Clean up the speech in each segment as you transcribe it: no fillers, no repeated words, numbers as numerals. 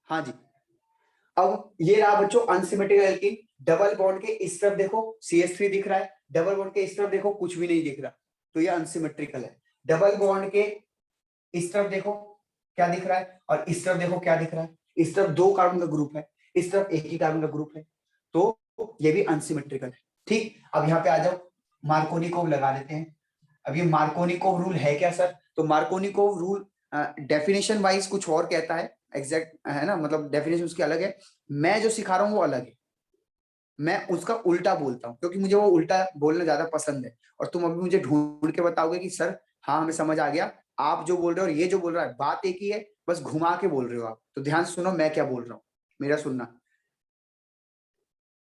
हाँ जी। अब ये रहा बच्चों अनसिमेट्रिकल एल्कीन। डबल बॉन्ड के इस तरफ देखो CH3 दिख रहा है, डबल बॉन्ड के इस तरफ देखो कुछ भी नहीं दिख रहा, तो ये अनसिमेट्रिकल है। डबल बॉन्ड के इस तरफ देखो क्या दिख रहा है, और इस तरफ देखो क्या दिख रहा है। इस तरफ 2 कार्बन का ग्रुप है, इस तरफ एक ही कार्बन का ग्रुप है, तो ये भी अनसिमेट्रिकल है। ठीक, अब यहाँ पे आ जाओ, मार्कोनिकोव लगा देते हैं। अब ये मार्कोनिकोव रूल है क्या सर? तो मार्कोनिकोव रूल डेफिनेशन वाइज कुछ और कहता है, एग्जैक्ट है ना, मतलब डेफिनेशन उसकी अलग है, मैं जो सिखा रहा हूँ वो अलग है। मैं उसका उल्टा बोलता हूँ क्योंकि मुझे वो उल्टा बोलना ज्यादा पसंद है। और तुम अभी मुझे ढूंढ के बताओगे कि सर हाँ हमें समझ आ गया, आप जो बोल रहे हो और ये जो बोल रहा है बात एक ही है, बस घुमा के बोल रहे हो आप। तो ध्यान से सुनो मैं क्या बोल रहा हूँ, मेरा सुनना।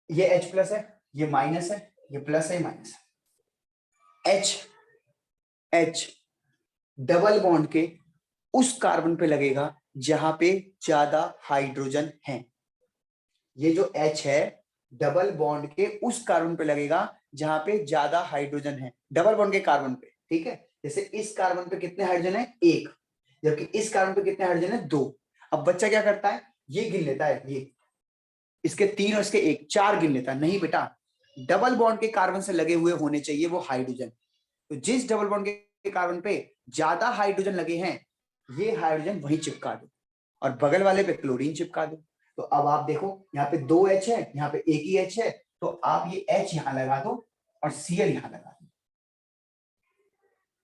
ये H प्लस है, ये माइनस है, ये प्लस है, ये माइनस है। H डबल बॉन्ड के उस कार्बन पे लगेगा जहां पे ज्यादा हाइड्रोजन है। ये जो H है डबल बॉन्ड के उस कार्बन पे लगेगा जहां पे ज्यादा हाइड्रोजन है, डबल बॉन्ड के कार्बन पे। ठीक है, जैसे इस कार्बन पे कितने हाइड्रोजन है? 1, जबकि इस कार्बन पे कितने हाइड्रोजन है? 2। अब बच्चा क्या करता है, ये गिन लेता है, ये इसके 3 और इसके 1, 4 गिन लेता है। नहीं बेटा, डबल बॉन्ड के कार्बन से लगे हुए होने चाहिए वो हाइड्रोजन। तो जिस डबल बॉन्ड के कार्बन पे ज्यादा हाइड्रोजन लगे हैं, ये हाइड्रोजन वहीं चिपका दो और बगल वाले पे क्लोरीन चिपका दो। तो अब आप देखो यहाँ पे 2 H है, यहाँ पे एक ही H है, तो आप ये H यहां लगा दो और Cl यहां लगा दो।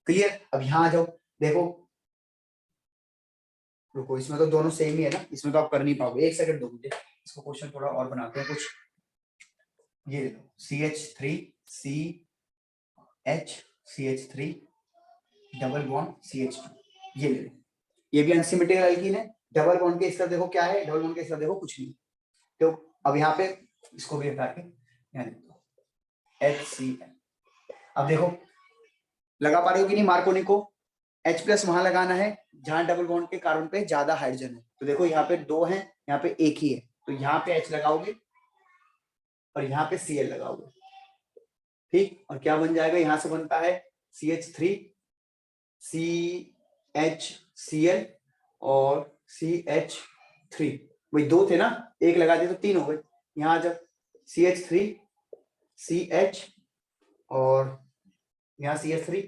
क्लियर? अब यहां आ जाओ, देखो रुको, इसमें तो दोनों सेम ही है ना, इसमें तो आप कर नहीं पाओगे। एक सेकंड दो मुझे, इसको क्वेश्चन थोड़ा और बनाते हैं कुछ। ये देखो CH3 CH CH3 double bond CH2, ये ले लो। ये भी अनसिमेट्रिकल एल्कीन है। डबल बॉन्ड के इस तरफ देखो क्या है, डबल बॉन्ड के इस तरफ देखो कुछ नहीं। तो अब यहाँ पे इसको भी हटा के यहाँ लिख दो HCl। अब देखो लगा पा रहे हो कि नहीं मार्कोनिको? H प्लस वहां लगाना है जहां डबल बॉन्ड के कार्बन पे ज्यादा हाइड्रोजन है। तो देखो यहाँ पे 2 है, यहाँ पे एक ही है, तो यहाँ पे H लगाओगे और यहाँ पे Cl लगाओगे। ठीक, और क्या बन जाएगा? यहाँ से बनता है CH3 CHCl और CH3। वही 2 थे ना, एक लगा दिए तो 3 हो गए। यहाँ जब CH3 CH और यहाँ CH3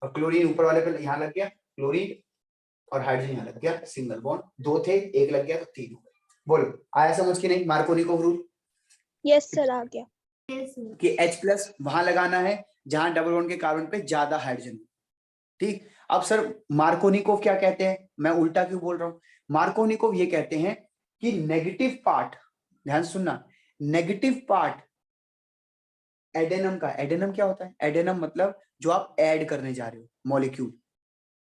और क्लोरीन ऊपर वाले पे यहाँ लग गया क्लोरीन, और हाइड्रोजन यहाँ लग गया सिंगल बॉन्ड। 2 थे, एक लग गया तो 3 हो गए। बोलो आया समझ की नहीं मार्कोनिकोव रूल? यस सर आ गया। कि H प्लस वहां लगाना है जहां डबल बॉन्ड के कार्बन पे ज्यादा हाइड्रोजन। ठीक, अब सर मार्कोनिकोव क्या कहते हैं? मैं उल्टा क्यों बोल रहा हूं? मार्कोनिकोव ये कहते हैं कि नेगेटिव पार्ट, ध्यान सुनना, नेगेटिव पार्ट एडेनम का। एडेनम क्या होता है? एडेनम मतलब जो आप ऐड करने जा रहे हो मॉलिक्यूल,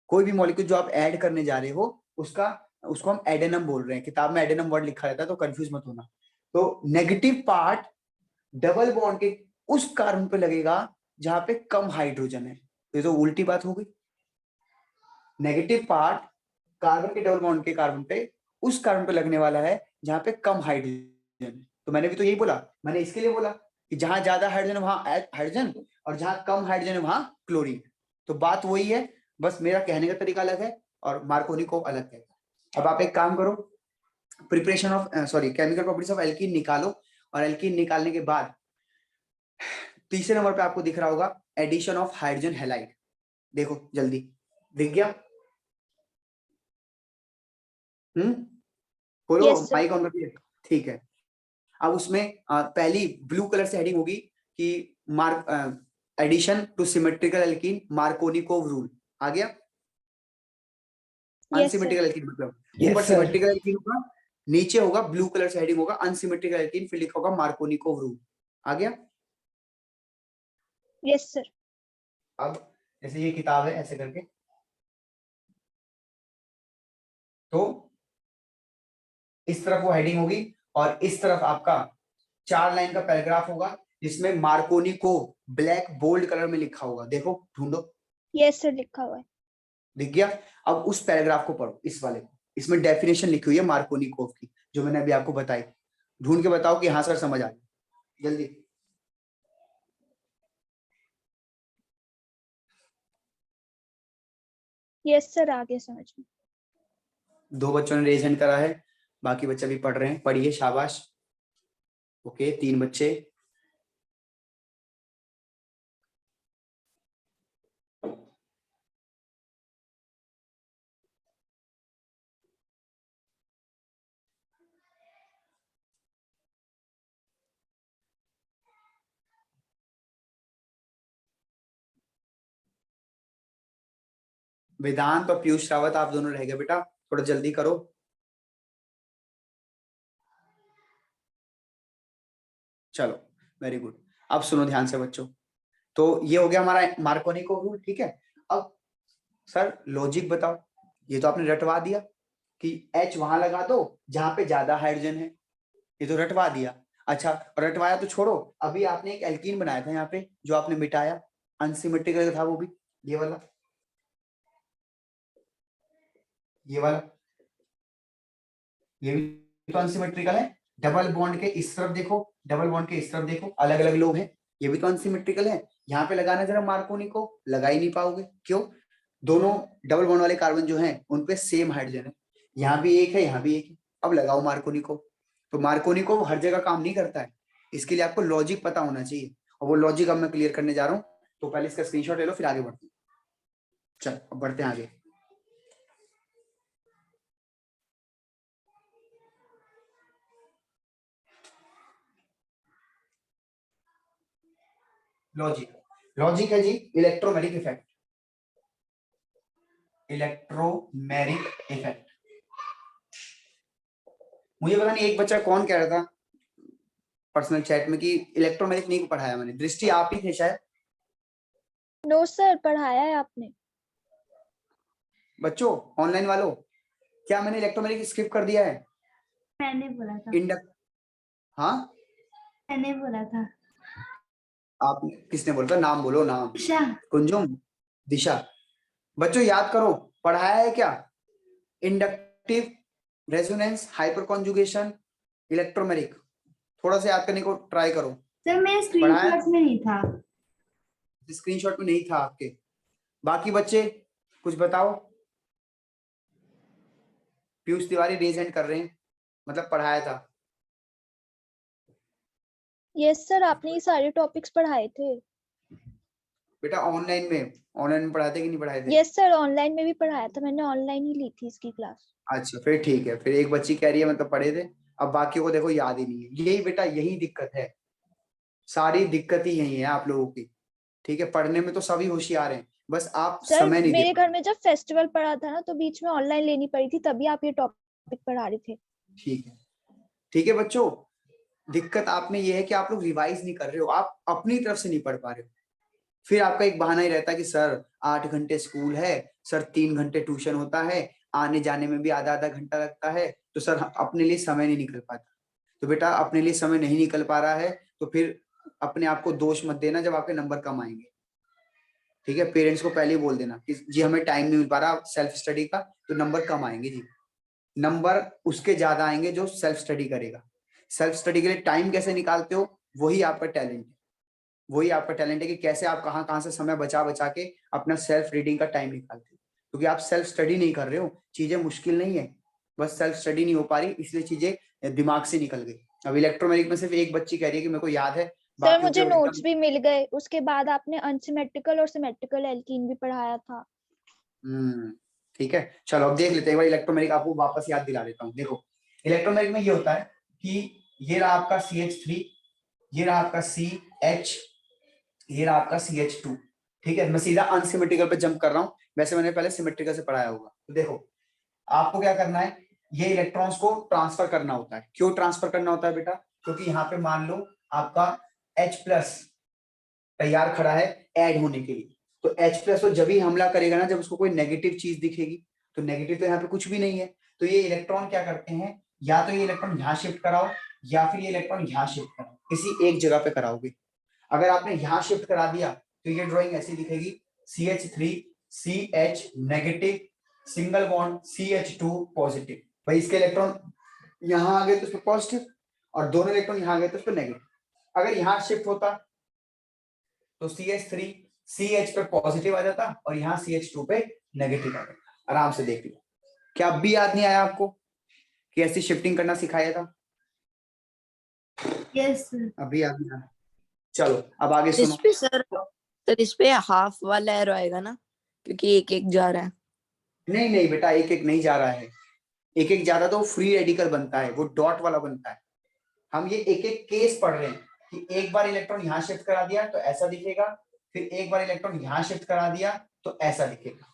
कोई भी मॉलिक्यूल जो आप ऐड करने जा रहे हो उसका, उसको हम एडेनम बोल रहे हैं। किताब में एडेनम वर्ड लिखा रहता है तो कंफ्यूज मत होना। तो नेगेटिव पार्ट डबल बॉन्ड के उस कार्बन पे लगेगा जहां पे कम हाइड्रोजन है। ये तो उल्टी बात हो गई। नेगेटिव पार्ट कार्बन के डबल बॉन्ड के कार्बन पे उस कार्बन पे लगने वाला है जहां पे कम हाइड्रोजन है। तो मैंने भी तो यही बोला, मैंने इसके लिए बोला कि जहां ज्यादा हाइड्रोजन है वहां हाइड्रोजन, और जहां कम हाइड्रोजन है वहां क्लोरीन। तो बात वही है, बस मेरा कहने का तरीका अलग है और मार्कोनिकोव अलग कहता है। अब आप एक काम करो, preparation of sorry chemical properties of alkene निकालो, और एल्कीन निकालने के बाद तीसरे नंबर पे आपको दिख रहा होगा एडिशन ऑफ हाइड्रोजन हैलाइड। देखो जल्दी, दिख गया? बोलो Yes, sir. माइक ऑन करके। ठीक है, अब उसमें पहली ब्लू कलर से हेडिंग होगी कि mark addition to symmetrical alkene Markovnikov rule. आ गया? Yes, sir. अनसिमेट्रिकल एल्कीन मतलब ऊपर सिमेट्रिकल एल्कीन होगा, नीचे होगा ब्लू कलर से हेडिंग होगा अनसिमेट्रिकल एल्कीन, फिर लिखा होगा मार्कोनिकोव रूल। आ गया? Yes, sir. अब जैसे ये किताब है ऐसे करके, तो इस तरफ वो हेडिंग होगी और इस तरफ आपका 4 लाइन का पैराग्राफ होगा जिसमें मार्कोनी को ब्लैक बोल्ड कलर में लिखा होगा। देखो ढूंढो। Yes, sir लिखा हुआ है। दिख गया? अब उस पैराग्राफ को पढ़ो, इस वाले को। इसमें डेफिनेशन लिखी हुई है मार्कोनिकोव की जो मैंने अभी आपको बताई। ढूंढ के बताओ कि हाँ सर समझ आ गया, जल्दी। यस सर आ गया समझ में। 2 बच्चों ने रेज हैंड करा है, बाकी बच्चे भी पढ़ रहे हैं, पढ़िए, शाबाश। ओके, 3 बच्चे। वेदांत और पीयूष रावत, आप दोनों रह गए बेटा, थोड़ा जल्दी करो। चलो, वेरी गुड। अब सुनो ध्यान से बच्चों, तो ये हो गया हमारा मार्कोनी को रूल, ठीक है। अब सर लॉजिक बताओ, ये तो आपने रटवा दिया कि H वहां लगा दो जहां पे ज्यादा हाइड्रोजन है, ये तो रटवा दिया। अच्छा, रटवाया तो छोड़ो, अभी आपने एक एल्कीन बनाया था यहाँ पे जो आपने मिटाया, अनसिमेट्रिकल था वो भी, ये वाला, ये वाला, ये भी तो अनसिमेट्रिकल है। डबल बॉन्ड के इस तरफ देखो, डबल बॉन्ड के इस तरफ देखो, अलग अलग लोग हैं, ये भी तो अनसिमेट्रिकल है। यहाँ पे लगाना जरा मार्कोनी को, लगा ही नहीं पाओगे, क्यों? दोनों डबल बॉन्ड वाले कार्बन जो हैं उन पे सेम हाइड्रोजन है, यहाँ भी एक है, यहाँ भी एक है। अब लगाओ मार्कोनी को। तो मार्कोनी को हर जगह काम नहीं करता है, इसके लिए आपको लॉजिक पता होना चाहिए, और वो लॉजिक अब मैं क्लियर करने जा रहा हूँ। तो पहले इसका स्क्रीनशॉट ले लो, फिर आगे बढ़ते हैं। चल, अब बढ़ते हैं आगे। लॉजिक, लॉजिक है जी इलेक्ट्रोमेरिक इफेक्ट, इलेक्ट्रोमेरिक इफेक्ट। मुझे पता नहीं एक बच्चा कौन कह रहा था पर्सनल चैट में कि इलेक्ट्रोमेरिक नहीं पढ़ाया मैंने, दृष्टि आप ही थे शायद। नो सर, पढ़ाया है आपने। बच्चों ऑनलाइन वालों, क्या मैंने इलेक्ट्रोमेरिक स्किप कर दिया है? मैंने बोला था। इंडक्ट, हाँ मैंने बोला था। आप किसने बोला था? नाम बोलो, नाम। दिशा। कुंजुम, दिशा। बच्चों याद करो, पढ़ाया है क्या? Inductive, resonance, hyper conjugation, electromeric, थोड़ा सा याद करने को ट्राई करो। सर मैं स्क्रीनशॉट में नहीं था। स्क्रीनशॉट में नहीं था आपके। बाकी बच्चे कुछ बताओ। पीयूष तिवारी रेज हैंड कर रहे हैं, मतलब पढ़ाया था। यस सर, आपने ये सारे टॉपिक्स पढ़ाए थे। बेटा ऑनलाइन में पढ़ाते कि नहीं पढ़ाए थे? यस सर, ऑनलाइन में भी पढ़ाया था, मैंने ऑनलाइन ही ली थी इसकी क्लास। अच्छा फिर ठीक है, फिर एक बच्ची कह रही है मतलब पढ़े थे, अब बाकियों को देखो याद ही नहीं है। यही बेटा, यही दिक्कत है, सारी दिक्कत ही यही है आप लोगों की, ठीक है। पढ़ने में तो सभी होशियार हैं, बस आप सर समय नहीं दे मेरे पा घर में जब फेस्टिवल पड़ा था ना, तो बीच में ऑनलाइन लेनी पड़ी थी, तभी आप ये टॉपिक पढ़ा रहे थे। ठीक है, ठीक है बच्चों। दिक्कत आप में ये है कि आप लोग रिवाइज नहीं कर रहे हो, आप अपनी तरफ से नहीं पढ़ पा रहे हो। फिर आपका एक बहाना ही रहता है कि सर 8 घंटे स्कूल है, सर 3 घंटे ट्यूशन होता है, आने जाने में भी आधा आधा घंटा लगता है, तो सर अपने लिए समय नहीं निकल पाता। तो बेटा अपने लिए समय नहीं निकल पा रहा है तो फिर अपने आप को दोष मत देना जब आपके नंबर कम आएंगे, ठीक है। पेरेंट्स को पहले ही बोल देना कि जी हमें टाइम नहीं मिल पा रहा सेल्फ स्टडी का, तो नंबर कम आएंगे जी। नंबर उसके ज्यादा आएंगे जो सेल्फ स्टडी करेगा। सेल्फ स्टडी के लिए टाइम कैसे निकालते हो, वही आपका टैलेंट है, वही आपका टैलेंट है कि कैसे आप कहाँ कहाँ से समय बचा बचा के अपना सेल्फ रीडिंग का टाइम निकालते हो। क्योंकि आप सेल्फ स्टडी नहीं कर रहे हो, चीजें मुश्किल नहीं है, बस सेल्फ स्टडी नहीं हो पा रही, इसलिए चीजें दिमाग से निकल गई। अब इलेक्ट्रोमैग्नेटिक में सिर्फ एक बच्ची कह रही है कि मेरे को याद है, सर बाकियों मुझे के नोट्स भी मिल गए, उसके बाद आपने अनसिमेट्रिकल और सिमेट्रिकल एल्कीन भी पढ़ाया था। ठीक है। चलो अब देख लेते हैं एक बार इलेक्ट्रोमैग्नेटिक, आपको वापस याद दिला देता हूँ। देखो इलेक्ट्रोमैग्नेटिक में ये होता है कि ये रहा आपका CH3, ये रहा आपका CH, ये रहा आपका CH2, ठीक है। मैं सीधा अनसिमेट्रिकल पे जंप कर रहा हूँ, वैसे मैंने पहले सिमेट्रिकल से पढ़ाया होगा। तो देखो आपको क्या करना है, ये इलेक्ट्रॉन्स को ट्रांसफर करना होता है। क्यों ट्रांसफर करना होता है बेटा? क्योंकि यहाँ पे मान लो आपका H+ तैयार खड़ा है ऐड होने के लिए, तो H+ तो जब ही हमला करेगा ना जब उसको कोई नेगेटिव चीज दिखेगी, तो नेगेटिव तो यहाँ पे कुछ भी नहीं है। तो ये इलेक्ट्रॉन क्या करते हैं, या तो ये इलेक्ट्रॉन यहाँ शिफ्ट कराओ या फिर ये इलेक्ट्रॉन यहाँ शिफ्ट कराओ, किसी एक जगह पे कराओगे। अगर आपने यहाँ शिफ्ट करा दिया तो ये ड्राइंग ऐसी दिखेगी, CH3 CH negative, single bond CH2 positive. भाई इसके इलेक्ट्रॉन यहाँ आ गए तो उस पर पॉजिटिव, और दोनों इलेक्ट्रॉन यहाँ आ गए तो उस पर नेगेटिव। अगर यहाँ शिफ्ट होता तो CH3 CH पे पॉजिटिव आ जाता और यहाँ CH2 पे नेगेटिव आ जाता। आराम से देख लो। क्या अब भी याद नहीं आया आपको कि ऐसी शिफ्टिंग करना सिखाया था? Yes sir. अभी अभी हाँ। चलो अब आगे इस सुनो। पे सर इस पे हाफ वाला एरो आएगा ना, क्योंकि एक एक जा रहा है। नहीं नहीं बेटा, एक एक नहीं जा रहा है। एक एक ज्यादा तो फ्री रेडिकल बनता है, वो डॉट वाला बनता है। हम ये एक एक केस पढ़ रहे हैं कि एक बार इलेक्ट्रॉन यहाँ शिफ्ट करा दिया तो ऐसा दिखेगा, फिर एक बार इलेक्ट्रॉन यहाँ शिफ्ट करा दिया तो ऐसा दिखेगा।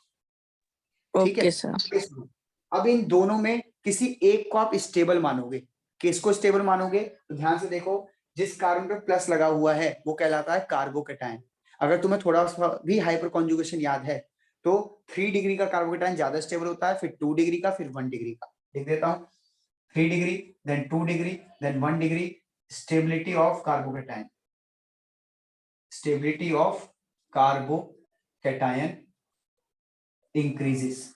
ठीक है, ओके सर। अब इन दोनों में किसी एक को आप स्टेबल मानोगे। किसको स्टेबल मानोगे? तो ध्यान से देखो, जिस कार्बन पे प्लस लगा हुआ है वो कहलाता है कार्बोकेटायन। अगर तुम्हें थोड़ा सा भी हाइपर कॉन्जुगेशन याद है तो 3 डिग्री का कार्बोकेटायन ज्यादा स्टेबल होता है, फिर 2 डिग्री का, फिर 1 डिग्री का। लिख देता हूं, 3 degree, then 2 degree, then 1 degree. Stability of carbocation, stability of carbocation increases.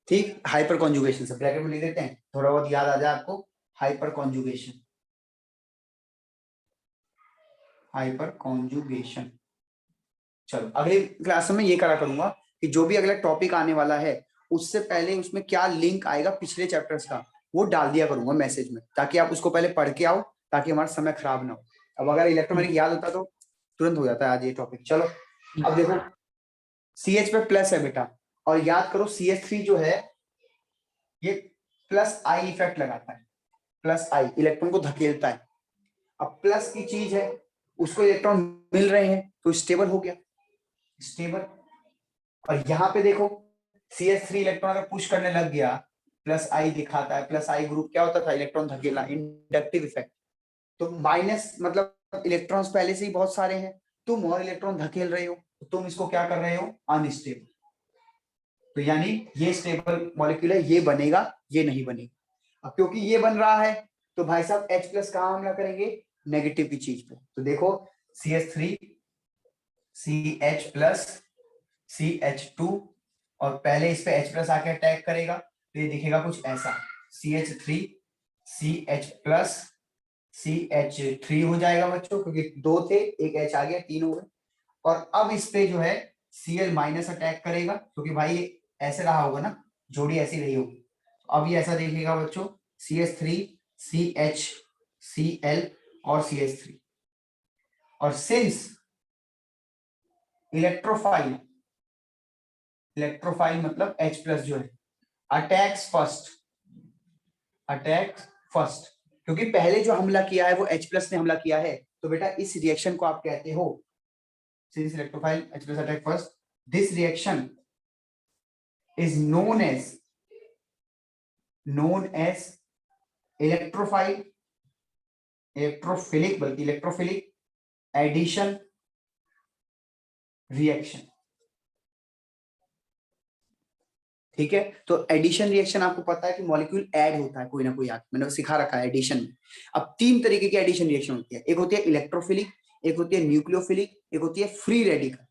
ठीक, हाइपर कॉन्जुगेशन से ब्रैकेट में लिख देते हैं, थोड़ा बहुत याद आ जाए आपको। Hyper conjugation, hyper conjugation. चलो अगले क्लास में ये करा करूंगा कि जो भी अगला टॉपिक आने वाला है उससे पहले उसमें क्या लिंक आएगा पिछले चैप्टर्स का वो डाल दिया करूंगा मैसेज में, ताकि आप उसको पहले पढ़ के आओ, ताकि हमारा समय खराब ना हो। अब अगर इलेक्ट्रोमैग्नेटिक याद होता तो तुरंत हो जाता है आज ये टॉपिक। चलो अब देखो, CH पे प्लस है बेटा, और याद करो CH3 जो है ये प्लस आई इफेक्ट लगाता है। प्लस आई इलेक्ट्रॉन को धकेलता है। अब प्लस की चीज है, उसको इलेक्ट्रॉन मिल रहे हैं तो स्टेबल हो गया, स्टेबल। और यहाँ पे देखो CH3 इलेक्ट्रॉन अगर पुश करने लग गया, प्लस आई दिखाता है। प्लस आई ग्रुप क्या होता था? इलेक्ट्रॉन धकेलना, इंडक्टिव इफेक्ट। तो माइनस मतलब इलेक्ट्रॉन्स पहले से ही बहुत सारे हैं, तुम और इलेक्ट्रॉन धकेल रहे हो, तो तुम इसको क्या कर रहे हो? अनस्टेबल। तो यानी ये स्टेबल मॉलिक्यूल है, ये बनेगा, ये नहीं बनेगा। अब क्योंकि ये बन रहा है तो भाई साहब H प्लस कहां हमला करेंगे? नेगेटिव की चीज पे। तो देखो CH3 CH प्लस CH2, और पहले इस पे H प्लस आके अटैक करेगा तो ये दिखेगा कुछ ऐसा, CH3 CH प्लस CH3 हो जाएगा बच्चों, क्योंकि 2 थे, एक H आ गया, 3 हो गए। और अब इस पे जो है Cl माइनस अटैक करेगा, क्योंकि भाई ये ऐसे रहा होगा ना, जोड़ी ऐसी रही होगी। अब ये ऐसा दिखेगा बच्चों, CH3 CH Cl और CH3। और सिंस इलेक्ट्रोफाइल, इलेक्ट्रोफाइल मतलब H प्लस जो है अटैक्स फर्स्ट, अटैक्स फर्स्ट, क्योंकि पहले जो हमला किया है वो H प्लस ने हमला किया है, तो बेटा इस रिएक्शन को आप कहते हो, since electrophile H plus attack first, this reaction is known as electrophile, electrophilic, बल्कि electrophilic addition reaction। ठीक है, तो एडिशन रिएक्शन आपको पता है कि मॉलिक्यूल ऐड होता है कोई ना कोई आके, मैंने सिखा रखा है एडिशन में। अब 3 तरीके की एडिशन रिएक्शन होती है, एक होती है इलेक्ट्रोफिलिक, एक होती है न्यूक्लियोफिलिक, एक होती है फ्री रेडिकल।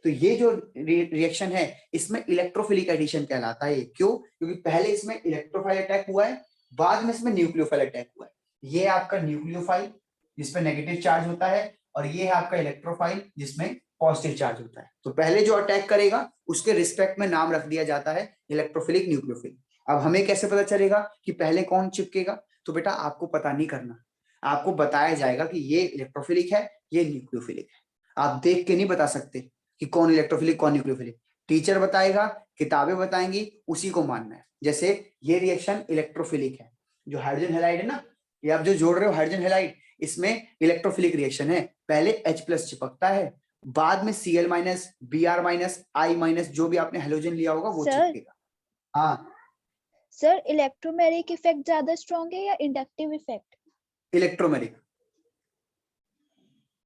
तो ये जो रिएक्शन है इसमें इलेक्ट्रोफिलिक एडिशन कहलाता है। क्यों? क्योंकि पहले इसमें इलेक्ट्रोफाइल अटैक हुआ है, बाद में इसमें न्यूक्लियोफाइल अटैक हुआ है। ये आपका न्यूक्लियोफाइल जिसमें नेगेटिव चार्ज होता है, और ये है आपका इलेक्ट्रोफाइल जिसमें पॉजिटिव चार्ज होता है। तो पहले जो अटैक करेगा उसके रिस्पेक्ट में नाम रख दिया जाता है इलेक्ट्रोफिलिक, न्यूक्लियोफिलिक। अब हमें कैसे पता चलेगा कि पहले कौन चिपकेगा? तो बेटा आपको पता नहीं करना, आपको बताया जाएगा कि ये इलेक्ट्रोफिलिक है, ये न्यूक्लियोफिलिक है। आप देख के नहीं बता सकते कि कौन इलेक्ट्रोफिलिक कौन न्यूक्लियोफिलिक, टीचर बताएगा, किताबें बताएंगी, उसी को मानना है। जैसे ये रिएक्शन इलेक्ट्रोफिलिक है, जो हाइड्रोजन हैलाइड है ना, ये आप जो जोड़ रहे हो हाइड्रोजन हैलाइड, इसमें इलेक्ट्रोफिलिक रिएक्शन है। पहले H प्लस चिपकता है, बाद में Cl minus, Br minus, I minus, जो भी आपने हेलोजन लिया होगा वो चिपकेगा। हाँ सर, इलेक्ट्रोमैग्नेटिक इफेक्ट ज्यादा स्ट्रॉन्ग है या इंडक्टिव इफेक्ट? इलेक्ट्रोमैग्नेटिक,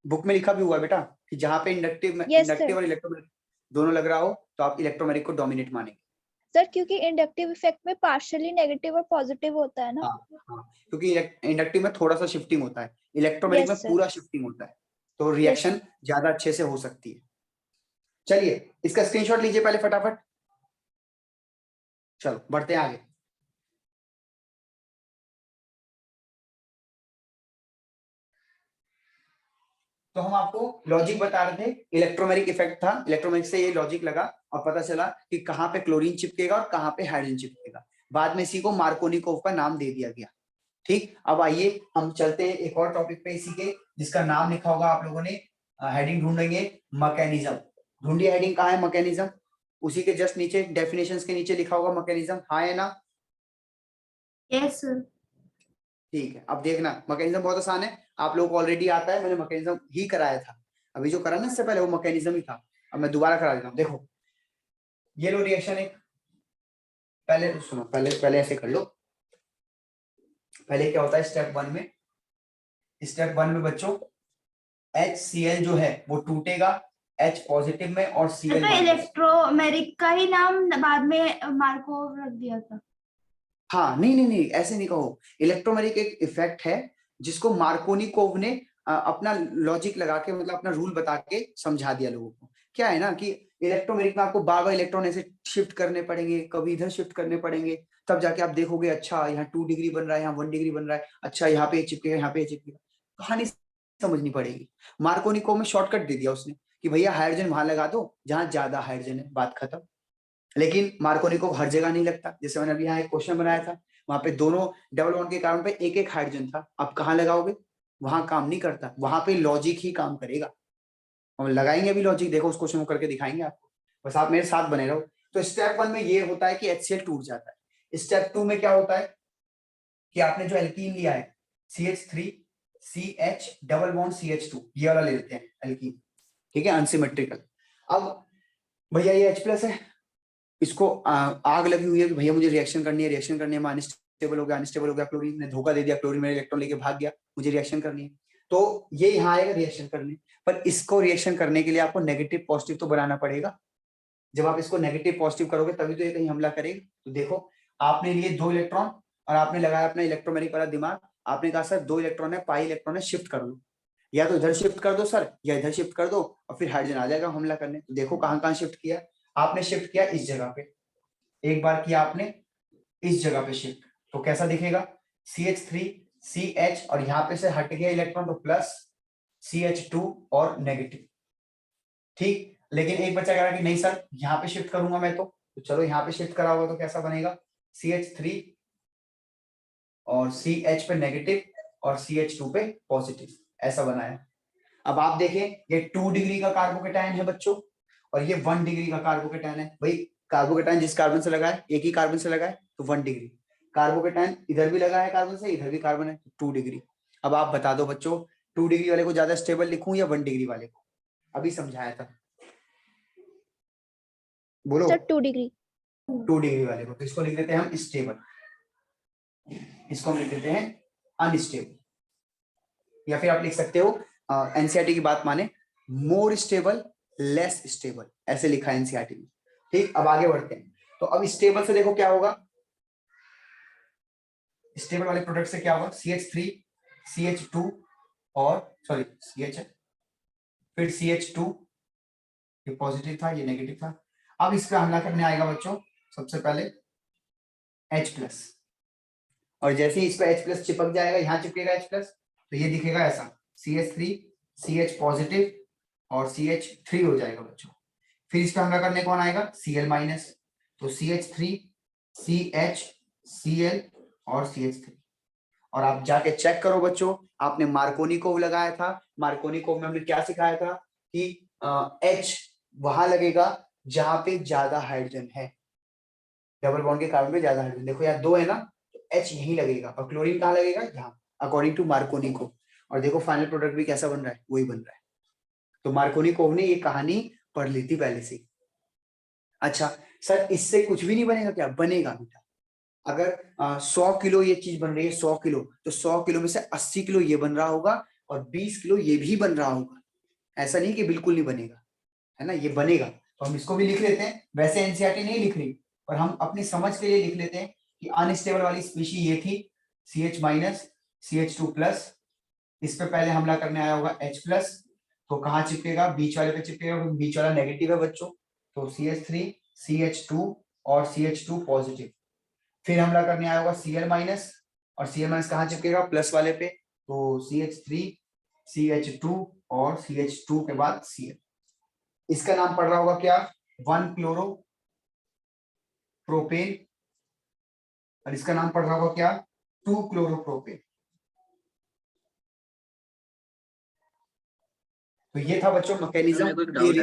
बुक में लिखा भी हुआ है बेटा कि जहां पे इंडक्टिव और इलेक्ट्रोमैग्नेटिक दोनों लग रहा हो तो आप इलेक्ट्रोमैग्नेटिक को डोमिनेट मानेंगे। सर, क्योंकि इंडक्टिव इफेक्ट में पार्शियली नेगेटिव और पॉजिटिव होता है ना। हाँ, क्योंकि इंडक्टिव में थोड़ा सा शिफ्टिंग होता है, इलेक्ट्रोमैग्नेटिक में पूरा शिफ्टिंग होता है, तो रिएक्शन ज्यादा अच्छे से हो सकती है। चलिए इसका स्क्रीनशॉट लीजिए पहले फटाफट। चलो बढ़ते हैं आगे। तो हम आपको लॉजिक बता रहे थे, इलेक्ट्रोमैग्नेटिक इफेक्ट था, इलेक्ट्रोमैग्नेटिक से ये लॉजिक लगा और पता चला कि कहां पे क्लोरीन चिपकेगा और कहां पे हाइड्रोजन चिपकेगा। बाद में इसी को मार्कोनिकोव का नाम दे दिया गया। ठीक, अब आइए हम चलते हैं एक और टॉपिक पे इसी के, जिसका नाम लिखा होगा आप लोगों ने, हेडिंग ढूंढेंगे मैकेनिज्म। ढूंढिए हेडिंग कहाँ है, मैकेनिज्म, उसी के जस्ट नीचे डेफिनेशंस के नीचे लिखा होगा मैकेनिज्म, हाँ है ना? Yes sir. ठीक है, अब देखना मैकेनिज्म बहुत आसान है, आप लोगों को ऑलरेडी आता है, मैंने मैकेनिज्म ही कराया था, अभी जो करा ना इससे पहले वो मैकेनिज्म ही था, अब मैं दोबारा करा देता हूँ। देखो ये लो रिएक्शन एक, पहले तो सुनो, पहले ऐसे कर लो। पहले क्या होता है स्टेप 1 में, स्टेप 1 में बच्चों HCl जो है वो टूटेगा H पॉजिटिव में और Cl तो इलेक्ट्रोमेरिक का ही नाम बाद में मार्कोव रख दिया था। हाँ नहीं ऐसे नहीं कहो, इलेक्ट्रोमेरिक एक इफेक्ट है जिसको मार्कोनिकोव ने अपना लॉजिक लगा के, मतलब अपना रूल बता के समझा दिया लोगों को। क्या है ना कि इलेक्ट्रोमेरिक में आपको बार बार इलेक्ट्रॉन ऐसे शिफ्ट करने पड़ेंगे, कभी इधर शिफ्ट करने पड़ेंगे, तब जाके आप देखोगे अच्छा यहाँ 2 डिग्री बन रहा है, यहाँ 1 डिग्री बन रहा है, अच्छा यहाँ पे चिपकेगा, यहाँ पे चिपकेगा, कहानी समझनी पड़ेगी। मार्कोनिकोव में शॉर्टकट दे दिया उसने कि भैया हाइड्रोजन वहां लगा दो जहां ज्यादा हाइड्रोजन है, बात खत्म। लेकिन मार्कोनिकोव हर जगह नहीं लगता, जैसे मैंने अभी यहाँ एक क्वेश्चन बनाया था, वहां पे दोनों डबल बॉन्ड के कारण पे एक एक हाइड्रोजन था, अब कहाँ लगाओगे, वहां काम नहीं करता, वहां पे लॉजिक ही काम करेगा। हम लगाएंगे अभी लॉजिक, देखो उस क्वेश्चन को करके दिखाएंगे आपको, बस आप मेरे साथ बने रहो। तो स्टेप 1 में ये होता है कि HCl टूट जाता है। स्टेप 2 में क्या होता है कि आपने जो एल्कीन लिया है CH3 CH double bond CH2, ये वाला ले लेते हैं एल्कीन, ठीक है, अनसिमेट्रिकल। अब भैया ये H+ है, इसको आग लगी हुई है कि भैया मुझे रिएक्शन करनी है, अनस्टेबल हो गया क्लोरीन ने, धोखा दे दिया, क्लोरीन मेरे इलेक्ट्रॉन लेके भाग गया, मुझे रिएक्शन करनी है, तो ये यहाँ आएगा रिएक्शन करने। पर इसको रिएक्शन करने के लिए आपको नेगेटिव पॉजिटिव तो बनाना पड़ेगा, जब आप इसको नेगेटिव पॉजिटिव करोगे तभी तो ये कहीं हमला करेगा। तो देखो आपने लिए 2 इलेक्ट्रॉन और आपने लगाया अपना इलेक्ट्रोमेरिक वाला दिमाग, आपने कहा सर 2 इलेक्ट्रॉन है, पाई इलेक्ट्रॉन है, शिफ्ट कर लो, या तो इधर शिफ्ट कर दो सर, या इधर शिफ्ट कर दो और फिर हाइड्रोजन आ जाएगा हमला करने। तो देखो कहाँ शिफ्ट किया आपने, शिफ्ट किया इस जगह पे, एक बार किया आपने इस जगह पे शिफ्ट, तो कैसा दिखेगा CH3 CH और यहाँ पे से हट गया इलेक्ट्रॉन तो प्लस CH2 और नेगेटिव। ठीक, लेकिन एक बच्चा कह रहा है कि नहीं सर यहाँ पे शिफ्ट करूंगा मैं, तो चलो यहाँ पे शिफ्ट करा होगा तो कैसा बनेगा CH3 और CH पे नेगेटिव और CH2 पे पॉजिटिव, ऐसा बनाया। अब आप देखें ये 2 डिग्री का कार्बोकेटायन है बच्चों और ये 1 डिग्री का कार्बोकेटायन है। भाई कार्बोकेटायन जिस कार्बन से लगा है, एक ही कार्बन से लगा है तो 1 डिग्री, कार्बोकेटायन इधर भी लगा है कार्बन से, इधर भी कार्बन है, 2 डिग्री। अब आप बता दो बच्चों 2 डिग्री वाले को ज्यादा स्टेबल लिखूं या 1 डिग्री वाले को, अभी समझाया था, बोलो। Sir 2 degree. 2 डिग्री वाले को, तो इसको लिख देते हैं हम स्टेबल, इसको हम लिख देते हैं अनस्टेबल, या फिर आप लिख सकते हो एनसीईआरटी की बात माने मोर स्टेबल लेस स्टेबल, ऐसे लिखा है एनसीईआरटी में। ठीक, अब आगे बढ़ते हैं। तो अब स्टेबल से देखो क्या होगा, स्टेबल वाले प्रोडक्ट से क्या होगा CH3 CH2 और सॉरी CH है, फिर CH2, ये पॉजिटिव था ये नेगेटिव था। अब इस पे हमला करने आएगा बच्चों सबसे पहले H+, और जैसे ही इस पे H+ चिपक जाएगा, यहाँ चिपकेगा H+, तो ये दिखेगा ऐसा CH3 CH पॉजिटिव और CH3 हो जाएगा बच्चों। फिर इस पे हमला करने कौन आएगा Cl-, तो CH3 CH Cl और CH3। और आप जाके चेक करो बच्चों, आपने मार्कोनिकोव लगाया था, मार्कोनिकोव में हमने क्या सिखाया था कि H वहां लगेगा जहां पे ज्यादा हाइड्रोजन है, डबल बॉन्ड के कार्बन पे ज्यादा हाइड्रोजन, देखो यहाँ 2 है ना, तो H यहीं लगेगा, और क्लोरीन कहाँ लगेगा यहाँ, अकॉर्डिंग टू मार्कोनिकोव। और देखो फाइनल प्रोडक्ट भी कैसा बन रहा है, वही बन रहा है। तो मार्कोनिकोव ने ये कहानी पढ़ ली थी पहले से। अच्छा सर इससे कुछ भी नहीं बनेगा क्या, बनेगा बेटा। अगर 100 किलो ये चीज बन रही है, 100 किलो, तो 100 किलो में से 80 किलो ये बन रहा होगा और 20 किलो ये भी बन रहा होगा, ऐसा नहीं कि बिल्कुल नहीं बनेगा, है ना, ये बनेगा। तो हम इसको भी लिख लेते हैं, वैसे एनसीईआरटी नहीं लिख रही पर हम अपनी समझ के लिए लिख लेते हैं कि अनस्टेबल वाली स्पीशी ये थी CH- CH2+, इस पे पहले हमला करने आया होगा H+, तो कहाँ चिपकेगा, बीच वाले पे चिपकेगा, बीच वाला नेगेटिव है बच्चों, तो CH3 CH2 और CH2 पॉजिटिव। फिर हमला करने आया होगा Cl- और Cl- कहाँ चिपकेगा, प्लस वाले पे, तो CH3 CH2 और CH2 के बाद Cl। इसका नाम पड़ रहा होगा क्या, 1 क्लोरो प्रोपेन और इसका नाम पड़ रहा होगा क्या, 2 क्लोरोप्रोपेन। तो ये था बच्चों मैकेनिज्म, मेरे को एक ये डाउट है।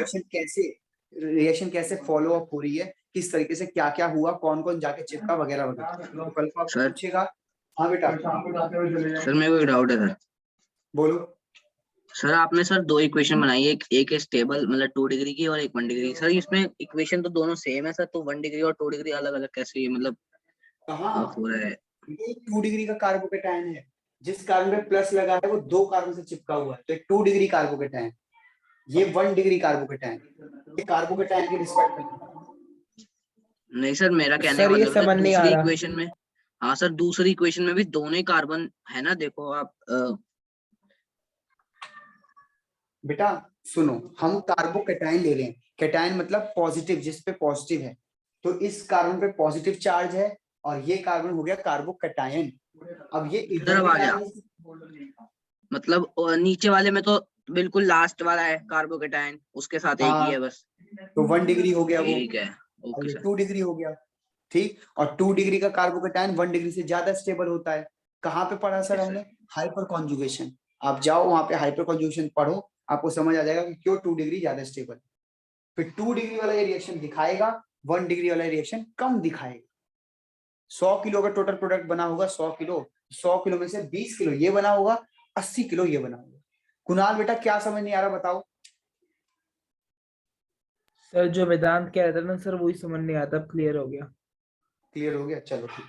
रिएक्शन कैसे फॉलो अप हो रही है, किस तरीके से क्या क्या हुआ, कौन कौन जाके चिपका वगैरह वगैरह। तो कल को आपको सर पूछेगा। हाँ बेटा सर मेरे को एक डाउट है सर। बोलो। सर आपने सर दो इक्वेशन बनाई है, एक स्टेबल मतलब 2 डिग्री की और एक 1 डिग्री। सर इसमें इक्वेशन तो दोनों सेम है सर, तो 1 डिग्री और 2 डिग्री अलग अलग कैसे ये मतलब कहाँ, हो रहा है? ये 2 डिग्री का कार्बोकेटायन है, जिस कार्बन पे प्लस लगा है वो 2 कार्बन से चिपका हुआ है, तो 2 डिग्री कार्बोकेटायन। ये 1 डिग्री कार्बोकेटायन, ये कार्बोकेटायन की रिस्पेक्ट में। नहीं सर, मेरा कहने सर का ये मतलब सर समझ नहीं आ दूसरी रहा। इक्वेशन में, हाँ सर दूसरी इक्वेशन में भी दोनों ही कार्बन है ना, देखो आप बेटा सुनो, हम कार्बोकेटायन ले रहे हैं, कैटायन मतलब पॉजिटिव, जिस पे पॉजिटिव है, तो इस कार्बन पे पॉजिटिव चार्ज है और ये कार्बन हो गया कार्बोकेटायन। अब ये इधर अब के आ गया। कार्बन, मतलब नीचे वाले में तो बिल्कुल लास्ट वाला है कार्बोकेटायन, उसके साथ एक ही है बस। तो 1 डिग्री हो गया वो, ठीक है, और ओके ये सर। 2 डिग्री हो गया। ठीक, और 2 डिग्री का कार्बोकेटायन 1 डिग्री से ज्यादा स्टेबल होता है। कहाँ पे पढ़ा सर Yes, हमने, हाइपर कॉन्जुगेशन। आप जाओ वहां पे हाइपर कॉन्जुगेशन पढ़ो, आपको समझ आ जाएगा कि क्यों 2 डिग्री ज्यादा स्टेबल। फिर 2 डिग्री वाला ये रिएक्शन दिखाएगा, 1 डिग्री वाला रिएक्शन कम दिखाएगा। 100 किलो का टोटल प्रोडक्ट बना होगा, 100 किलो, 100 किलो में से 20 किलो ये बना होगा, 80 किलो ये बना होगा। कुणाल बेटा क्या समझ नहीं आ रहा बताओ। सर जो वेदांत कह रहा था ना सर, वही समझ नहीं आता, क्लियर हो गया। क्लियर हो गया, चलो ठीक,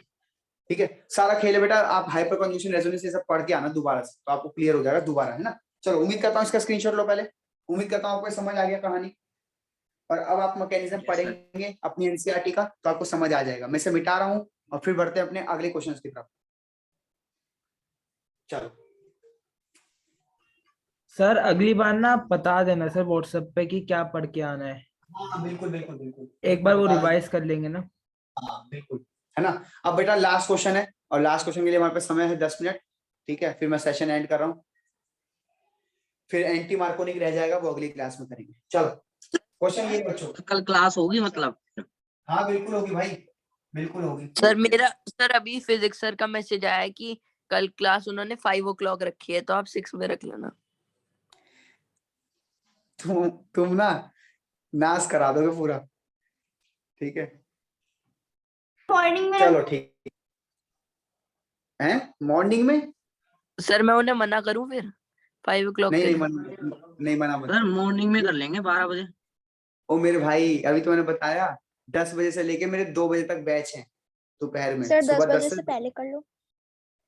ठीक है। सारा खेल है बेटा, आप हाइपर कन्ज्यूगेशन रेजोनेंस ये सब पढ़ के आना दोबारा से, तो आपको क्लियर हो जाएगा दोबारा, है ना। चलो उम्मीद करता हूँ इसका स्क्रीनशॉट लो पहले, उम्मीद करता हूँ आपको समझ आ गया कहानी। और अब आप मैकेनिज्म Yes, sir. पढ़ेंगे अपनी एनसीईआरटी का, तो आपको समझ आ जाएगा। मैं इसे मिटा रहा हूँ और फिर बढ़ते हैं अपने अगले क्वेश्चंस की तरफ। चलो सर अगली बार ना आप बता देना सर व्हाट्सएप पे कि क्या पढ़ के आना है। हाँ बिल्कुल बिल्कुल बिल्कुल, एक बार वो बता रिवाइज कर लेंगे ना। हाँ बिल्कुल, है ना। अब बेटा लास्ट क्वेश्चन है, और लास्ट क्वेश्चन के लिए हमारे पास समय है 10 मिनट, ठीक है। फिर मैं सेशन एंड कर रहा हूँ, फिर एंटी मार्कोनिक रह जाएगा, वो अगली क्लास में करेंगे। चलो क्वेश्चन ये बच्चों, कल क्लास होगी मतलब? हाँ बिल्कुल होगी भाई, बिल्कुल होगी। सर अभी फिजिक्स सर का मैसेज आया है कि कल क्लास उन्होंने 5 o'clock रखी है, तो आप 6 में रख लेना। तुम ना नाश करा दोगे पूरा, ठीक है। मॉर्निंग में चलो ठीक है, मॉर्निंग में सर मैं उन्हें मना करूं फिर 5 o'clock नहीं के नहीं लिए? नहीं मना मत। सर मॉर्निंग में कर लेंगे 12 बजे। ओ मेरे भाई, अभी तो मैंने बताया 10 बजे से लेके मेरे 2 बजे तक बैच है दोपहर में, सर 10 सुबह 10 बजे से। से पहले कर लो।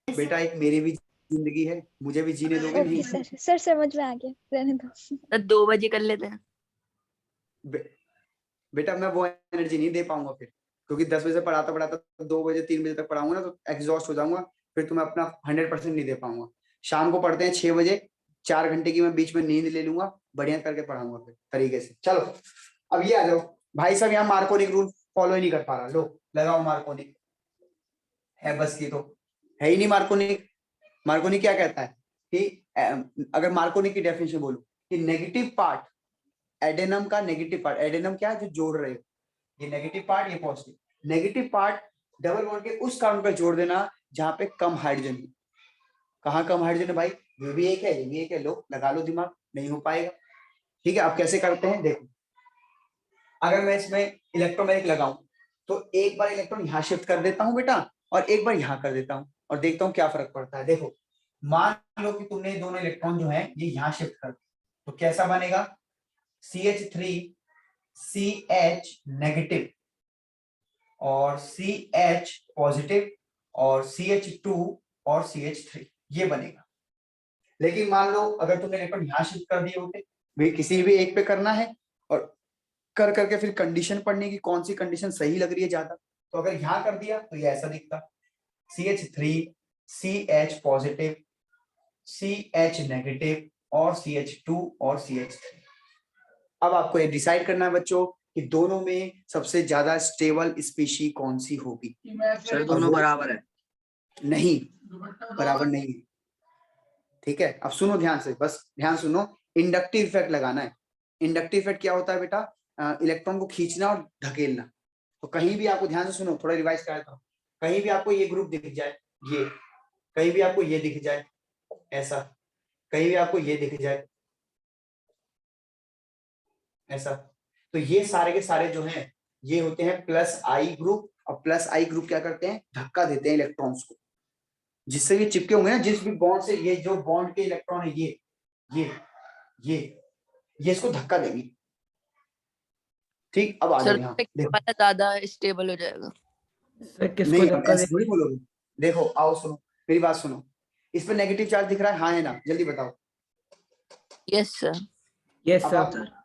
बेटा एक मेरी भी जिंदगी है, मुझे भी जीने दोगे ओके नहीं? सर समझ में आ गया, रहने दो। सर 2 बजे कर लेते हैं। बेटा मैं वो एनर्जी नहीं दे पाऊंगा फिर, क्योंकि 10 बजे से पढ़ाता पढ़ाता 2 बजे 3 बजे तक पढ़ाऊंगा ना, तो एग्जॉस्ट हो जाऊंगा, फिर तो मैं अपना 100% नहीं दे पाऊंगा। शाम को पढ़ते हैं 6 बजे, 4 घंटे की मैं बीच में नींद ले लूंगा, बढ़िया करके पढ़ाऊंगा फिर तरीके से। चलो अब ये आ जाओ भाई साहब, यहाँ मार्कोनिक रूल फॉलो ही नहीं कर पा रहा, लो लगाओ मार्कोनिक, है बस की तो है ही नहीं मार्कोनिक। मार्कोनिक क्या कहता है कि अगर मार्कोनिक की डेफिनेशन बोलूं कि नेगेटिव पार्ट, एडेनम का नेगेटिव पार्ट, एडेनम क्या है जो जोड़ रहे हो, ये नेगेटिव पार्ट ये positive, negative part double bond के उस कार्बन पर जोड़ देना जहां पे कम हाइड्रोजन है। कहाँ कम हाइड्रोजन है भाई, ये भी एक है ये भी एक है, लो लगा लो दिमाग, नहीं हो पाएगा। ठीक है, अब कैसे करते हैं देखो, अगर मैं इसमें इलेक्ट्रोमैग्नेटिक लगाऊं तो एक बार इलेक्ट्रॉन यहाँ शिफ्ट कर देता हूँ बेटा, और एक बार यहाँ कर देता हूँ, और देखता हूँ क्या फर्क पड़ता है। देखो मान लो कि तुमने दोनों इलेक्ट्रॉन जो है ये यहाँ शिफ्ट कर दिए, तो कैसा बनेगा, CH3 CH नेगेटिव और CH पॉजिटिव और CH2 और CH3 ये बनेगा। लेकिन मान लो अगर तुमने इलेक्ट्रॉन यहाँ शिफ्ट कर दिए होते, भाई किसी भी एक पे करना है, और कर करके फिर कंडीशन पढ़ने की कौन सी कंडीशन सही लग रही है ज्यादा, तो अगर यहाँ कर दिया तो ये ऐसा दिखता, CH3 CH positive CH negative और CH2 और CH3। अब आपको ये डिसाइड करना है बच्चों कि दोनों में सबसे ज्यादा स्टेबल स्पीशी कौन सी होगी। सर दोनों बराबर है? नहीं, बराबर नहीं है, ठीक है। अब सुनो ध्यान से, बस ध्यान सुनो, इंडक्टिव इफेक्ट लगाना है। इंडक्टिव इफेक्ट क्या होता है बेटा, इलेक्ट्रॉन को खींचना और ढकेलना। तो कहीं भी आपको ध्यान से सुनो, थोड़ा रिवाइज कराता हूँ, कहीं भी आपको ये ग्रुप दिख जाए, ये कहीं भी आपको ये दिख जाए, ऐसा कहीं भी आपको ये दिख जाए, ऐसा, तो ये सारे के सारे जो हैं ये होते हैं प्लस आई ग्रुप। और प्लस आई ग्रुप क्या करते हैं, धक्का देते हैं इलेक्ट्रॉन्स को, जिससे ये चिपके होंगे ना जिस भी बॉन्ड से, ये जो बॉन्ड के इलेक्ट्रॉन है ये ये इसको धक्का देंगे। ठीक, अब आ सर जाओ यहाँ, second देखो वाला ज्यादा स्टेबल हो जाएगा। सर किसको नहीं धक्का ऐसे दे? थोड़ी बोलोगे, देखो आओ सुनो मेरी बात सुनो, इस पे नेगेटिव चार्ज दिख रहा है, हाँ है ना, जल्दी बताओ। Yes sir. यस अब सर। आप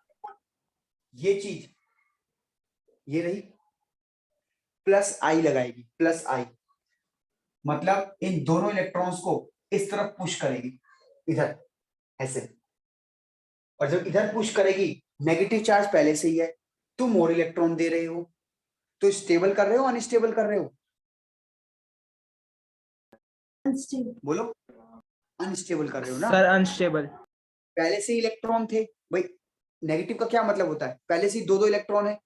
ये चीज ये रही प्लस आई लगाएगी, प्लस आई मतलब इन दोनों इलेक्ट्रॉन्स को इस तरफ पुश करेगी, इधर ऐसे, और जब इधर पुश करेगी नेगेटिव चार्ज पहले से ही है, तुम और इलेक्ट्रॉन दे रहे हो, तो स्टेबल कर रहे हो अनस्टेबल कर रहे हो, अनस्टेबल। बोलो अनस्टेबल कर रहे हो ना, सर अनस्टेबल। पहले से इलेक्ट्रॉन थे भाई। नेगेटिव का क्या मतलब होता है, पहले से ही दो इलेक्ट्रॉन है,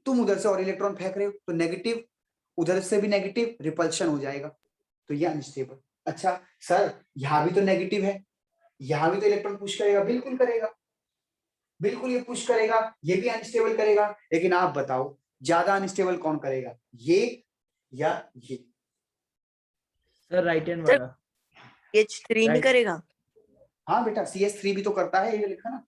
तुम उधर से और इलेक्ट्रॉन फेंक रहे हो, तो नेगेटिव उधर से भी नेगेटिव, रिपल्शन हो जाएगा, तो ये अनस्टेबल। अच्छा सर यहां भी तो नेगेटिव है, यहां भी तो इलेक्ट्रॉन पुश करेगा, बिल्कुल करेगा, बिल्कुल ये पुश करेगा, ये भी अनस्टेबल करेगा, लेकिन आप बताओ ज्यादा अनस्टेबल कौन करेगा, ये या ये? सर राइट हैंड सर, वाला। H3 नहीं Right. करेगा? हाँ बेटा CS3 भी तो करता है, ये लिखा ना।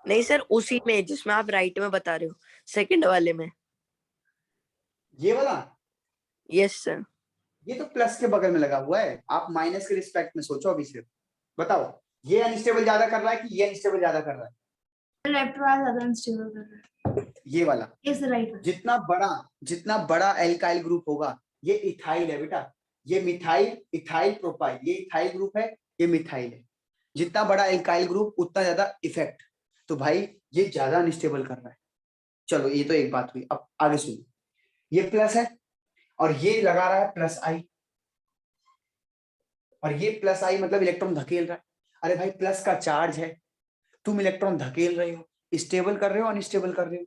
नहीं सर, उसी में जिसमें आप राइट में बता रहे हो, सेकंड वाले में। ये वाला, यस सर। ये तो प्लस के बगल में लगा हुआ है, आप माइनस के रिस्पेक्ट में सोचो अभी सिर्फ, बताओ ये अनस्टेबल ज्यादा कर रहा है कि ये अनस्टेबल ज्यादा कर रहा है? लेफ्ट वाला ज्यादा अनस्टेबल कर रहा है, ये वाला। इस राइट। जितना बड़ा एल्काइल ग्रुप होगा, ये इथाइल है बेटा, ये मिथाइल, इथाइल प्रोपाइल, ये इथाइल ग्रुप है, ये मिथाइल है, जितना बड़ा एल्काइल ग्रुप उतना ज्यादा इफेक्ट, तो भाई ये ज्यादा अनस्टेबल कर रहा है। चलो ये तो एक बात हुई, अब आगे सुनो, ये प्लस है और ये लगा रहा है प्लस आई, और ये प्लस आई मतलब इलेक्ट्रॉन धकेल रहा है। अरे भाई प्लस का चार्ज है, तुम इलेक्ट्रॉन धकेल रहे हो, स्टेबल कर रहे हो अनस्टेबल कर रहे हो?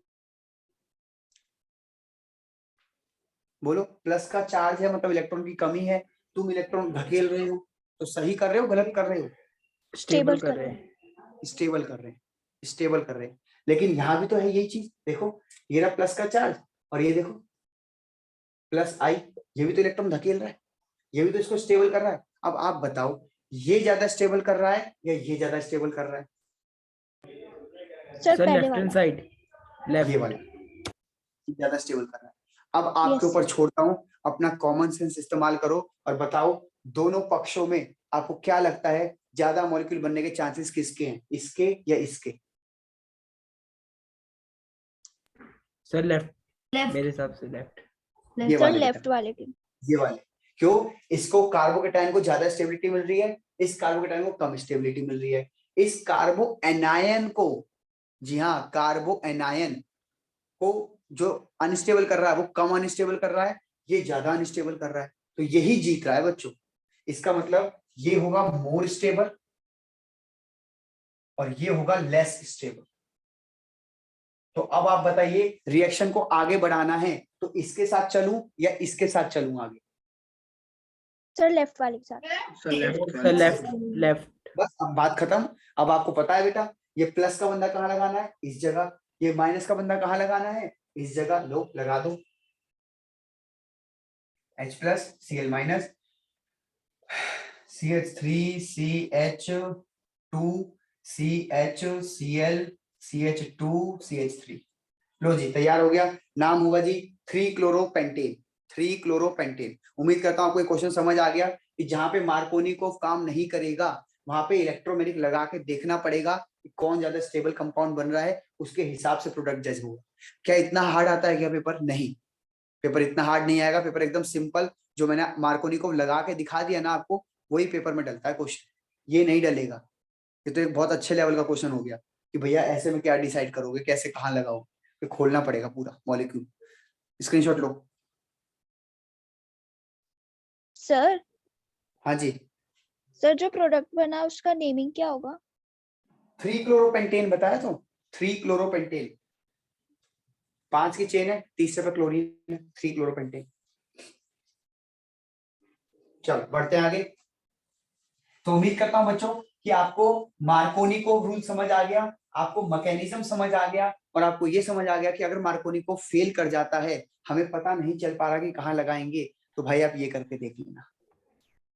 बोलो, प्लस का चार्ज है मतलब इलेक्ट्रॉन की कमी है, तुम इलेक्ट्रॉन धकेल रहे हो, तो सही कर रहे हो गलत कर रहे हो? स्टेबल कर रहे हैं। स्टेबल कर रहे हैं, स्टेबल कर रहे हैं। लेकिन यहां भी तो है यही चीज, देखो ये रहा प्लस का चार्ज, और ये देखो प्लस आई, ये भी तो इलेक्ट्रॉन धकेल रहा है, ये भी तो इसको स्टेबल कर रहा है। अब आप बताओ ये ज्यादा स्टेबल कर रहा है या ये ज्यादा स्टेबल कर रहा है? सर सर पहले लेफ्ट हैंड वाला। साइड। ये लेफ्ट। वाला ज्यादा स्टेबल कर रहा है। अब आपके Yes, ऊपर sir. छोड़ता हूं, अपना कॉमन सेंस इस्तेमाल करो और बताओ दोनों पक्षों में आपको क्या लगता है ज्यादा मॉलिक्यूल बनने के चांसेस किसके हैं, इसके या इसके? Sir left. लेफ्ट। मेरे हिसाब से लेफ्ट। ये सर वाले लेफ्ट बेटा, वाले की। ये वाले। क्यों? इसको कार्बोकेटाइन को ज्यादा स्टेबिलिटी मिल रही है, इस कार्बोकेटाइन को कम स्टेबिलिटी मिल रही है। इस कार्बो एनायन को, जी हाँ कार्बो एनायन को जो अनस्टेबल कर रहा है वो कम अनस्टेबल कर रहा है, ये ज्यादा अनस्टेबल कर रहा है, तो यही जीत रहा है बच्चों। इसका मतलब ये होगा मोर स्टेबल और ये होगा लेस स्टेबल। तो अब आप बताइए रिएक्शन को आगे बढ़ाना है तो इसके साथ चलूं या इसके साथ चलूं आगे? सर लेफ्ट वाले के साथ। Sir left sir left. Left. बस अब बात खत्म। अब आपको पता है बेटा ये प्लस का बंदा कहाँ लगाना है, इस जगह, ये माइनस का बंदा कहाँ लगाना है, इस जगह, लो लगा दो H plus Cl minus CH3 CH2 CH Cl CH2 CH3। लो जी तैयार हो गया, नाम होगा जी 3-क्लोरोपेंटेन। 3-क्लोरोपेंटेन। उम्मीद करता हूं आपको ये क्वेश्चन समझ आ गया कि जहां पे मार्कोनिकोव काम नहीं करेगा वहां पे इलेक्ट्रोमेरिक लगा के देखना पड़ेगा कि कौन ज्यादा स्टेबल कंपाउंड बन रहा है, उसके हिसाब से प्रोडक्ट जज होगा। क्या इतना हार्ड आता है क्या पेपर? नहीं, पेपर इतना हार्ड नहीं आएगा, पेपर एकदम सिंपल, जो मैंने मार्कोनिकोव लगा के दिखा दिया ना आपको वही पेपर में डलता है क्वेश्चन, ये नहीं डलेगा। ये तो एक बहुत अच्छे लेवल का क्वेश्चन हो गया कि भैया ऐसे में क्या डिसाइड करोगे, कैसे कहाँ लगाओगे, फिर खोलना पड़ेगा पूरा मॉलिक्यूल। स्क्रीनशॉट लो। सर हाँ जी, सर जो प्रोडक्ट बना उसका नेमिंग क्या होगा? 3-क्लोरोपेंटेन बताया तो, 3-क्लोरोपेंटेन, 5 की चेन है, तीसरे पे क्लोरीन है, 3-क्लोरोपेंटेन। चलो बढ़ते हैं आगे। तो उम्मीद करता हूं बच्चों कि आपको मार्कोनिकोव रूल समझ आ गया, आपको मैकेनिज्म समझ आ गया, और आपको ये समझ आ गया कि अगर मार्कोनिकोव फेल कर जाता है, हमें पता नहीं चल पा रहा कि कहाँ लगाएंगे, तो भाई आप ये करके देख लेना,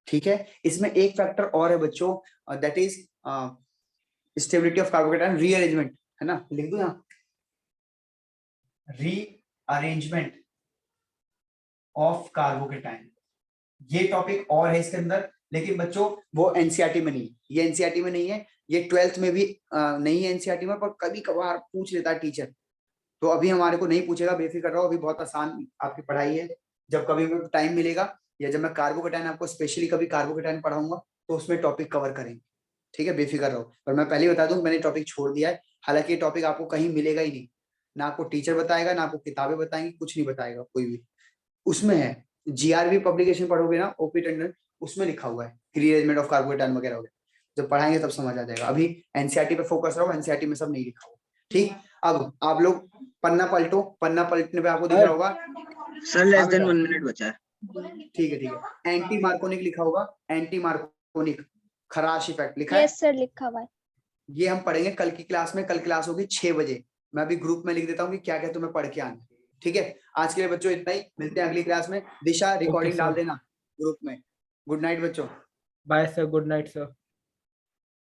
ठीक है। इसमें एक फैक्टर और है बच्चों, that is stability of carbocation rearrangement, है ना, लिख दो यहाँ, रीअरेंजमेंट ऑफ कार्बोकेटायन। ये टॉपिक और है इसके अंदर, लेकिन बच्चों वो एनसीईआरटी में नहीं है, ये एनसीईआरटी में नहीं है, ये 12th में भी नहीं है एनसीईआरटी में, पर कभी कभार पूछ लेता है टीचर, तो अभी हमारे को नहीं पूछेगा, बेफिक्र रहो, अभी बहुत आसान आपकी पढ़ाई है। जब कभी भी टाइम मिलेगा, या जब मैं कार्बोकेटायन आपको स्पेशली कभी कार्बोकेटायन पढ़ाऊंगा, तो उसमें टॉपिक कवर करेंगे, ठीक है, बेफिक्र रहो। पर मैं पहले ही बता दूं, मैंने टॉपिक छोड़ दिया है, हालांकि ये टॉपिक आपको कहीं मिलेगा ही नहीं, ना आपको टीचर बताएगा, ना आपको किताबें बताएंगी, कुछ नहीं बताएगा कोई भी। उसमें है जीआरबी पब्लिकेशन पढ़ोगे ना, ओपी टंडन, उसमें लिखा हुआ है रीअरेंजमेंट ऑफ कार्बोकेटायन वगैरह वगैरह, जब पढ़ाएंगे तब समझ आ जाएगा। अभी एनसीईआरटी पे फोकस रहो, एनसीईआरटी में सब नहीं लिखा हुआ, ठीक। अब आप लोग पन्ना पलटो, पन्ना पलटने पे आपको दिख रहा होगा सर लेस देन 1 मिनट बचा है। ठीक है, एंटी मार्कोनिक लिखा होगा, एंटी मार्कोनिक खराश इफेक्ट लिखा है। यस सर, लिखा हुआ है। ये हम पढ़ेंगे कल की क्लास में, कल क्लास होगी 6 बजे। मैं अभी ग्रुप में लिख देता हूँ कि क्या क्या तुम्हें पढ़ के आना, ठीक है। आज के लिए बच्चों इतना ही, मिलते हैं अगली क्लास में। दिशा रिकॉर्डिंग डाल देना ग्रुप में। गुड नाइट बच्चों। Bye sir, good night sir.